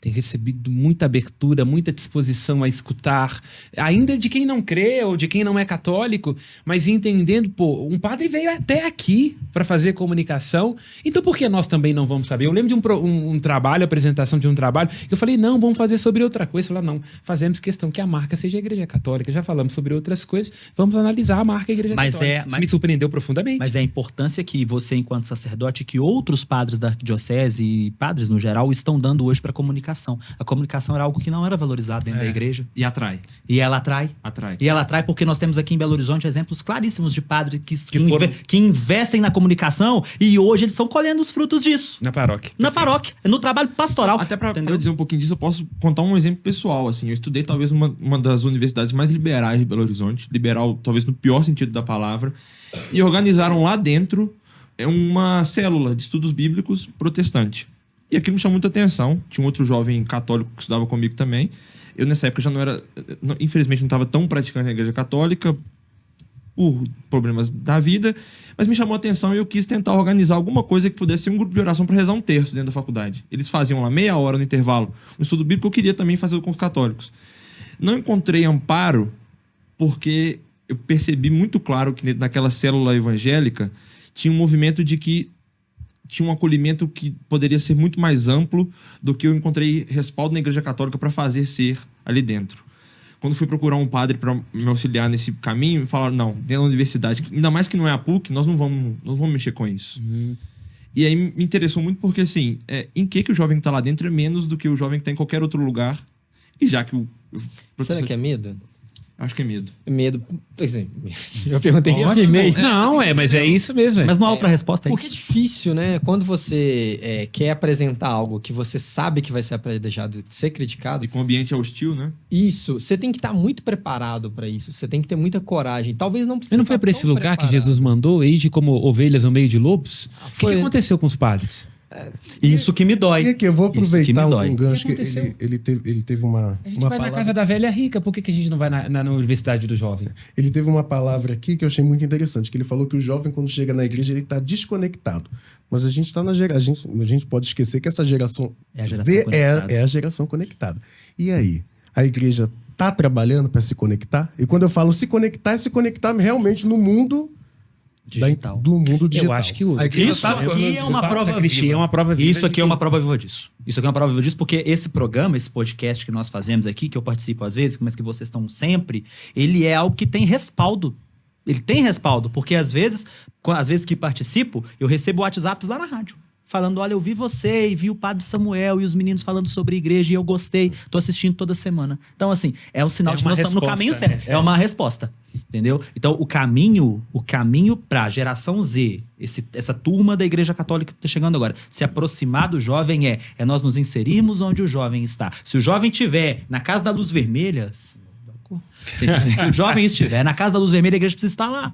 [SPEAKER 2] Tem recebido muita abertura, muita disposição a escutar, ainda de quem não crê ou de quem não é católico, mas entendendo, um padre veio até aqui para fazer comunicação, então por que nós também não vamos saber? Eu lembro de um trabalho, apresentação de um trabalho, que eu falei, não, vamos fazer sobre outra coisa. Eu falei, não, fazemos questão que a marca seja a Igreja Católica, já falamos sobre outras coisas, vamos analisar a marca Igreja Católica. Isso me surpreendeu profundamente.
[SPEAKER 4] Mas é a importância que você, enquanto sacerdote, que outros padres da arquidiocese e padres no geral estão dando hoje para a comunicação. A comunicação era algo que não era valorizado dentro da igreja.
[SPEAKER 3] E atrai.
[SPEAKER 4] E ela atrai.
[SPEAKER 3] E
[SPEAKER 4] ela atrai porque nós temos aqui em Belo Horizonte exemplos claríssimos de padres que investem na comunicação e hoje eles estão colhendo os frutos disso.
[SPEAKER 2] Na paróquia.
[SPEAKER 4] Na paróquia, no trabalho pastoral.
[SPEAKER 3] Até pra dizer um pouquinho disso, eu posso contar um exemplo pessoal. Assim, eu estudei talvez uma das universidades mais liberais de Belo Horizonte, liberal talvez no pior sentido da palavra, e organizaram lá dentro uma célula de estudos bíblicos protestante. E aquilo me chamou muita atenção. Tinha um outro jovem católico que estudava comigo também. Eu, nessa época, já não era... Infelizmente, não estava tão praticante na igreja católica por problemas da vida, mas me chamou a atenção e eu quis tentar organizar alguma coisa que pudesse ser um grupo de oração para rezar um terço dentro da faculdade. Eles faziam lá meia hora no intervalo um estudo bíblico, eu queria também fazer com os católicos. Não encontrei amparo porque eu percebi muito claro que naquela célula evangélica tinha um movimento de que tinha um acolhimento que poderia ser muito mais amplo do que eu encontrei respaldo na Igreja Católica para fazer ser ali dentro. Quando fui procurar um padre para me auxiliar nesse caminho, me falaram, não, dentro da universidade, ainda mais que não é a PUC, nós não vamos mexer com isso. E aí me interessou muito porque, assim, em que o jovem que está lá dentro é menos do que o jovem que está em qualquer outro lugar. E já que o
[SPEAKER 5] Será que é medo?
[SPEAKER 3] Acho que é medo.
[SPEAKER 5] Medo. Assim, eu perguntei que eu
[SPEAKER 2] Ótimo.
[SPEAKER 5] afirmei.
[SPEAKER 2] Não, mas é isso mesmo.
[SPEAKER 4] Mas não há outra resposta, é
[SPEAKER 5] Porque é
[SPEAKER 4] isso.
[SPEAKER 5] difícil, né? Quando você quer apresentar algo que você sabe que vai ser deixado de ser criticado,
[SPEAKER 3] E com o ambiente hostil, né?
[SPEAKER 5] isso, você tem que estar muito preparado para isso. Você tem que ter muita coragem. Talvez não precise.
[SPEAKER 2] Mas não foi para esse lugar que Jesus mandou, ide como ovelhas no meio de lobos? O que aconteceu com os padres?
[SPEAKER 4] Isso que me dói.
[SPEAKER 1] E aqui, eu vou
[SPEAKER 4] Isso que
[SPEAKER 1] aproveitar
[SPEAKER 4] me dói.
[SPEAKER 1] um gancho
[SPEAKER 2] O que
[SPEAKER 1] que
[SPEAKER 2] aconteceu?
[SPEAKER 1] ele teve uma
[SPEAKER 2] A gente vai
[SPEAKER 1] palavra.
[SPEAKER 2] na casa da velha rica, por que a gente não vai na Universidade do Jovem?
[SPEAKER 1] Ele teve uma palavra aqui que eu achei muito interessante, que ele falou que o jovem, quando chega na igreja, ele está desconectado. Mas a gente está a gente pode esquecer que essa geração
[SPEAKER 4] É a geração
[SPEAKER 1] Z
[SPEAKER 4] conectada.
[SPEAKER 1] é a geração conectada. E aí? A igreja está trabalhando para se conectar? E quando eu falo se conectar, é se conectar realmente no mundo
[SPEAKER 4] Digital.
[SPEAKER 1] do mundo digital.
[SPEAKER 2] Eu acho que
[SPEAKER 1] A igreja
[SPEAKER 4] Isso
[SPEAKER 1] tá se
[SPEAKER 4] aqui
[SPEAKER 1] tornando
[SPEAKER 4] é uma
[SPEAKER 2] A
[SPEAKER 4] prova
[SPEAKER 2] sacristia
[SPEAKER 4] viva.
[SPEAKER 2] é uma prova viva.
[SPEAKER 4] Isso aqui
[SPEAKER 2] de
[SPEAKER 4] é uma
[SPEAKER 2] que-
[SPEAKER 4] prova viva disso. Isso aqui é uma prova viva disso, porque esse programa, esse podcast que nós fazemos aqui, que eu participo às vezes, mas que vocês estão sempre, ele é algo que tem respaldo. Ele tem respaldo, porque às vezes que participo, eu recebo WhatsApps lá na rádio. Falando, olha, eu vi você e vi o padre Samuel e os meninos falando sobre igreja e eu gostei, tô assistindo toda semana. Então, assim, é um sinal
[SPEAKER 2] É
[SPEAKER 4] de que
[SPEAKER 2] uma
[SPEAKER 4] nós estamos no
[SPEAKER 2] resposta,
[SPEAKER 4] caminho
[SPEAKER 2] né?
[SPEAKER 4] certo. É uma resposta, entendeu? Então, o caminho pra geração Z, essa turma da igreja católica que tá chegando agora, se aproximar do jovem é nós nos inserirmos onde o jovem está. Se o jovem estiver na casa da luz vermelha, se o jovem estiver na casa da luz vermelha, a igreja precisa estar lá.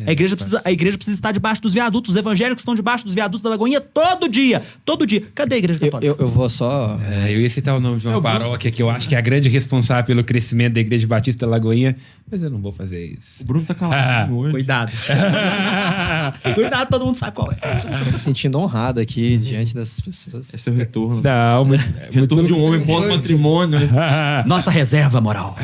[SPEAKER 4] A igreja precisa estar debaixo dos viadutos. Os evangélicos estão debaixo dos viadutos da Lagoinha todo dia. Todo dia. Cadê a igreja católica?
[SPEAKER 5] Eu vou só...
[SPEAKER 2] Eu ia citar o nome de uma paróquia que eu acho que é a grande responsável pelo crescimento da Igreja Batista Lagoinha, mas eu não vou fazer isso.
[SPEAKER 3] O Bruno tá calado hoje.
[SPEAKER 4] Cuidado. Cuidado, todo mundo sabe qual é.
[SPEAKER 5] Estou me sentindo honrado aqui diante dessas pessoas.
[SPEAKER 3] Esse é o retorno.
[SPEAKER 2] Não, muito
[SPEAKER 3] Retorno de um homem bom patrimônio.
[SPEAKER 4] Nossa reserva moral.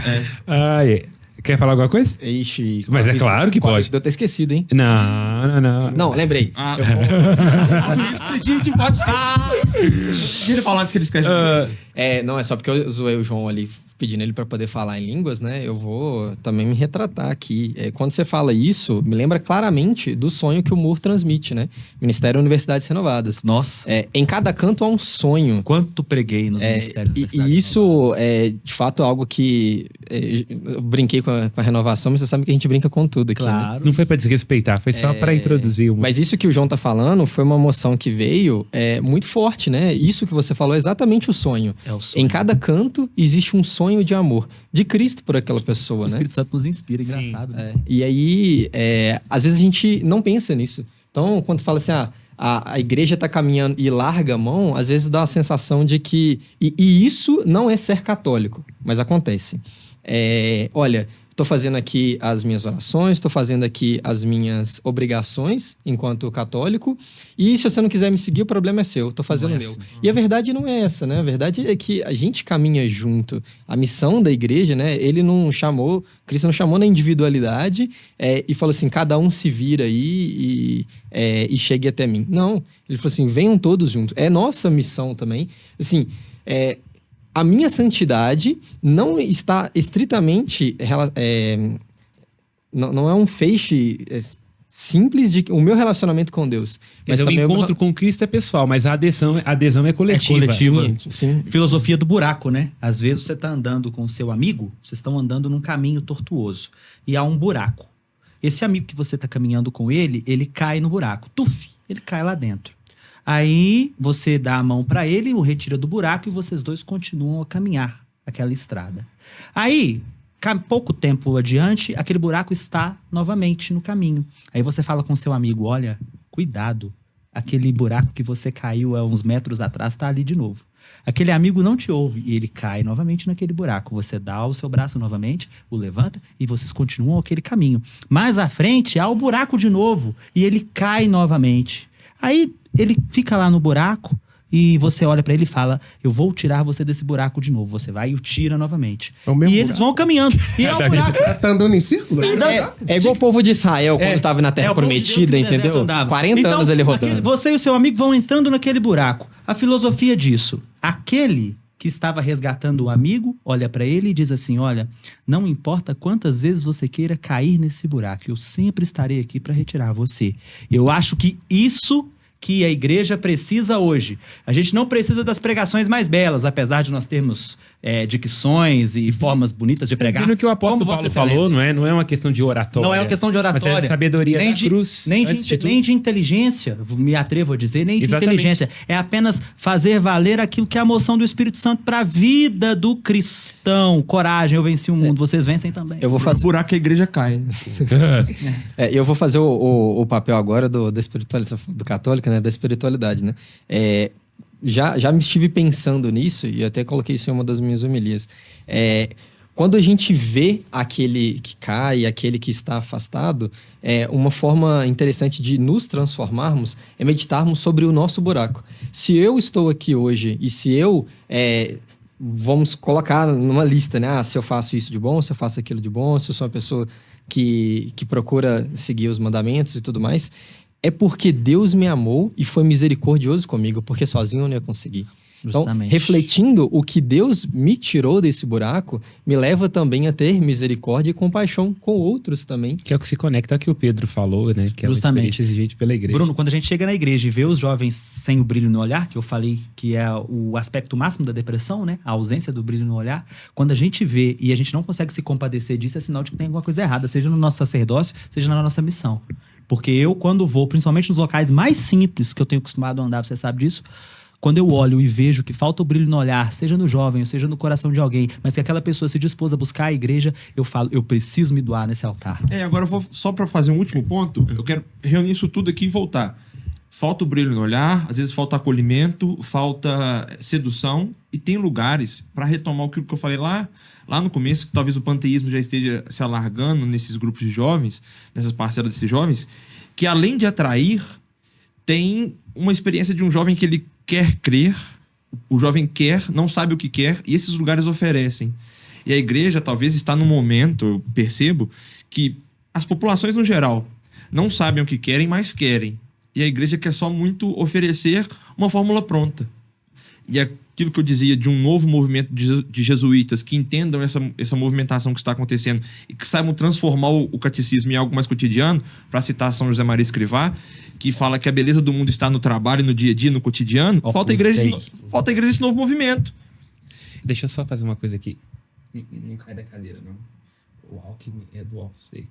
[SPEAKER 2] Quer falar alguma coisa?
[SPEAKER 5] Ixi,
[SPEAKER 2] Mas é claro que pode.
[SPEAKER 5] Eu ter esquecido, hein?
[SPEAKER 2] Não.
[SPEAKER 5] Não, lembrei.
[SPEAKER 3] De pode esquecer. Deixa ele falar antes que ele esquece.
[SPEAKER 5] Não, é só porque eu zoei o João ali pedindo ele para poder falar em línguas, né? Eu vou também me retratar aqui. Quando você fala isso, me lembra claramente do sonho que o Moore transmite, né? Ministério Universidades Renovadas.
[SPEAKER 4] Nossa.
[SPEAKER 5] Em cada canto há um sonho.
[SPEAKER 4] Quanto preguei nos ministérios da
[SPEAKER 5] E isso é, de fato, algo que... eu brinquei com a renovação, mas você sabe que a gente brinca com tudo aqui, né?
[SPEAKER 4] Claro.
[SPEAKER 2] Não foi pra desrespeitar, foi só pra introduzir uma.
[SPEAKER 5] Mas isso que o João tá falando foi uma emoção que veio muito forte, né? Isso que você falou é exatamente o sonho.
[SPEAKER 4] É o sonho.
[SPEAKER 5] Em cada canto existe um sonho de amor de Cristo por aquela pessoa,
[SPEAKER 4] O
[SPEAKER 5] né?
[SPEAKER 4] Espírito Santo nos inspira, engraçado. Né?
[SPEAKER 5] E aí, às vezes a gente não pensa nisso. Então, quando fala assim, a igreja tá caminhando e larga a mão, às vezes dá uma sensação de que... E isso não é ser católico, mas acontece. Olha, estou fazendo aqui as minhas orações, estou fazendo aqui as minhas obrigações enquanto católico, e se você não quiser me seguir, o problema é seu, estou fazendo o meu. E a verdade não é essa, né? A verdade é que a gente caminha junto. A missão da igreja, né? Cristo não chamou na individualidade e falou assim, cada um se vira aí e chegue até mim. Não, ele falou assim, venham todos juntos. É nossa missão também. Assim, a minha santidade não está estritamente... não é um feixe simples de o meu relacionamento com Deus.
[SPEAKER 2] Mas o encontro com Cristo é pessoal, mas a adesão é coletiva.
[SPEAKER 5] Sim.
[SPEAKER 4] Filosofia do buraco, né? Às vezes você tá andando com o seu amigo, vocês estão andando num caminho tortuoso e há um buraco. Esse amigo que você tá caminhando com ele cai no buraco. Tuf! Ele cai lá dentro. Aí você dá a mão para ele, o retira do buraco e vocês dois continuam a caminhar aquela estrada. Aí, pouco tempo adiante, aquele buraco está novamente no caminho. Aí você fala com seu amigo, olha, cuidado, aquele buraco que você caiu há uns metros atrás está ali de novo. Aquele amigo não te ouve e ele cai novamente naquele buraco. Você dá o seu braço novamente, o levanta e vocês continuam aquele caminho. Mais à frente, há o buraco de novo e ele cai novamente. Aí ele fica lá no buraco e você olha pra ele e fala, eu vou tirar você desse buraco de novo. Você vai e o tira novamente.
[SPEAKER 1] É o mesmo
[SPEAKER 4] E eles
[SPEAKER 1] buraco.
[SPEAKER 4] vão caminhando. E é o buraco.
[SPEAKER 1] Tá andando em círculo?
[SPEAKER 5] É igual o povo de Israel quando estava na Terra
[SPEAKER 4] o povo de Deus
[SPEAKER 5] Prometida,
[SPEAKER 4] que no deserto
[SPEAKER 5] entendeu?
[SPEAKER 4] andava.
[SPEAKER 5] 40
[SPEAKER 4] Então,
[SPEAKER 5] anos ele rodando.
[SPEAKER 4] você e o seu amigo vão entrando naquele buraco. A filosofia disso, aquele que estava resgatando o amigo, olha pra ele e diz assim, olha, não importa quantas vezes você queira cair nesse buraco, eu sempre estarei aqui para retirar você. Eu acho que isso que a igreja precisa hoje. A gente não precisa das pregações mais belas, apesar de nós termos dicções e formas bonitas de pregar.
[SPEAKER 2] Dizendo que o apóstolo
[SPEAKER 4] Como
[SPEAKER 2] Paulo
[SPEAKER 4] Vossa
[SPEAKER 2] falou,
[SPEAKER 4] Excelência.
[SPEAKER 2] não é uma questão de oratória.
[SPEAKER 4] Não é uma questão de oratória.
[SPEAKER 2] Mas é sabedoria
[SPEAKER 4] nem
[SPEAKER 2] da cruz, antes de tudo.
[SPEAKER 4] nem de inteligência, me atrevo a dizer, nem de
[SPEAKER 2] Exatamente.
[SPEAKER 4] inteligência. É apenas fazer valer aquilo que é a moção do Espírito Santo para a vida do cristão. Coragem, eu venci o mundo, vocês vencem também.
[SPEAKER 5] Eu vou
[SPEAKER 3] O
[SPEAKER 5] fazer,
[SPEAKER 3] buraco que a igreja cai.
[SPEAKER 5] eu vou fazer o papel agora da espiritualidade, do católico, né? Da espiritualidade, né? Já me estive pensando nisso, e eu até coloquei isso em uma das minhas homilias. Quando a gente vê aquele que cai, aquele que está afastado, uma forma interessante de nos transformarmos é meditarmos sobre o nosso buraco. Se eu estou aqui hoje e se eu... vamos colocar numa lista, né? Se eu faço isso de bom, se eu faço aquilo de bom, se eu sou uma pessoa que procura seguir os mandamentos e tudo mais, é porque Deus me amou e foi misericordioso comigo, porque sozinho eu não ia conseguir. Então,
[SPEAKER 4] Justamente.
[SPEAKER 5] refletindo o que Deus me tirou desse buraco, me leva também a ter misericórdia e compaixão com outros também.
[SPEAKER 2] Que é o que se conecta ao que o Pedro falou, né? Que é uma
[SPEAKER 4] Justamente.
[SPEAKER 2] experiência exigente pela igreja.
[SPEAKER 4] Bruno, quando a gente chega na igreja e vê os jovens sem o brilho no olhar, que eu falei que é o aspecto máximo da depressão, né? A ausência do brilho no olhar. Quando a gente vê e a gente não consegue se compadecer disso, é sinal de que tem alguma coisa errada, seja no nosso sacerdócio, seja na nossa missão. Porque eu, quando vou, principalmente nos locais mais simples que eu tenho acostumado a andar, você sabe disso, Quando eu olho e vejo que falta o brilho no olhar, seja no jovem, ou seja no coração de alguém, mas que aquela pessoa se dispôs a buscar a igreja, eu falo, eu preciso me doar nesse altar.
[SPEAKER 3] Agora eu vou, só para fazer um último ponto, eu quero reunir isso tudo aqui e voltar. Falta o brilho no olhar, às vezes falta acolhimento, falta sedução, e tem lugares, para retomar aquilo que eu falei lá no começo, que talvez o panteísmo já esteja se alargando nesses grupos de jovens, nessas parcelas desses jovens, que além de atrair, tem uma experiência de um jovem que ele quer crer, o jovem quer, não sabe o que quer, e esses lugares oferecem. E a igreja talvez está num momento, eu percebo, que as populações no geral não sabem o que querem, mas querem. E a igreja quer só muito oferecer uma fórmula pronta. E aquilo que eu dizia de um novo movimento de jesuítas que entendam essa movimentação que está acontecendo e que saibam transformar o catecismo em algo mais cotidiano, para citar São José Maria Escrivá, que fala que a beleza do mundo está no trabalho, no dia a dia, no cotidiano. Falta a igreja esse novo movimento.
[SPEAKER 2] Deixa eu só fazer uma coisa aqui. Não cai da cadeira, não. O Alckmin é do Office Day.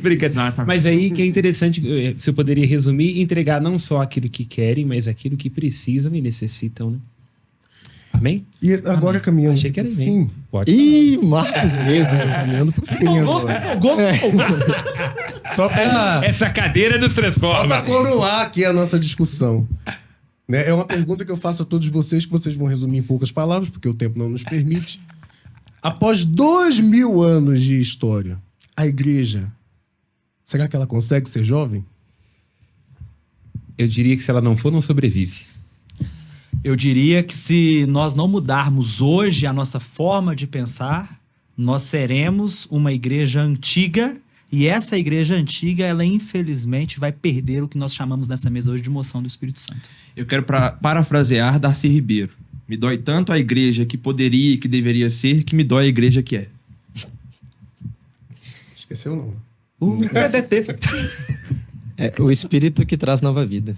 [SPEAKER 2] Brincadeira. Mas aí que é interessante, você poderia resumir, entregar não só aquilo que querem, mas aquilo que precisam e necessitam, né? Amém?
[SPEAKER 1] E agora caminhando
[SPEAKER 2] Achei que era
[SPEAKER 1] pro
[SPEAKER 2] bem.
[SPEAKER 1] fim.
[SPEAKER 2] Pode.
[SPEAKER 5] Ih, Marcos mesmo, caminhando pro fim agora.
[SPEAKER 1] Só pra...
[SPEAKER 2] Essa cadeira nos
[SPEAKER 1] Só pra
[SPEAKER 2] transforma.
[SPEAKER 1] coroar aqui a nossa discussão. Né? É uma pergunta que eu faço a todos vocês, que vocês vão resumir em poucas palavras, porque o tempo não nos permite. Após 2000 anos de história, a igreja, será que ela consegue ser jovem?
[SPEAKER 2] Eu diria que se ela não for, não sobrevive.
[SPEAKER 4] Eu diria que se nós não mudarmos hoje a nossa forma de pensar, nós seremos uma igreja antiga, e essa igreja antiga, ela infelizmente vai perder o que nós chamamos nessa mesa hoje de moção do Espírito Santo.
[SPEAKER 3] Eu quero parafrasear Darcy Ribeiro. Me dói tanto a igreja que poderia e que deveria ser, que me dói a igreja que é.
[SPEAKER 1] Esqueceu não?
[SPEAKER 4] PDT.
[SPEAKER 5] É o espírito que traz nova vida.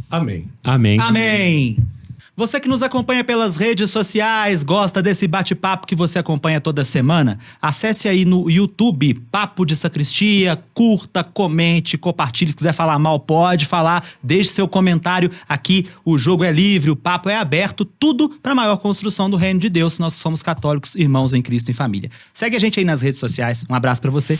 [SPEAKER 1] Amém.
[SPEAKER 2] Amém.
[SPEAKER 4] Amém! Você que nos acompanha pelas redes sociais, gosta desse bate-papo que você acompanha toda semana? Acesse aí no YouTube, Papo de Sacristia, curta, comente, compartilhe. Se quiser falar mal, pode falar. Deixe seu comentário aqui. O jogo é livre, o papo é aberto. Tudo para a maior construção do reino de Deus. Nós que somos católicos, irmãos em Cristo em família. Segue a gente aí nas redes sociais. Um abraço para você.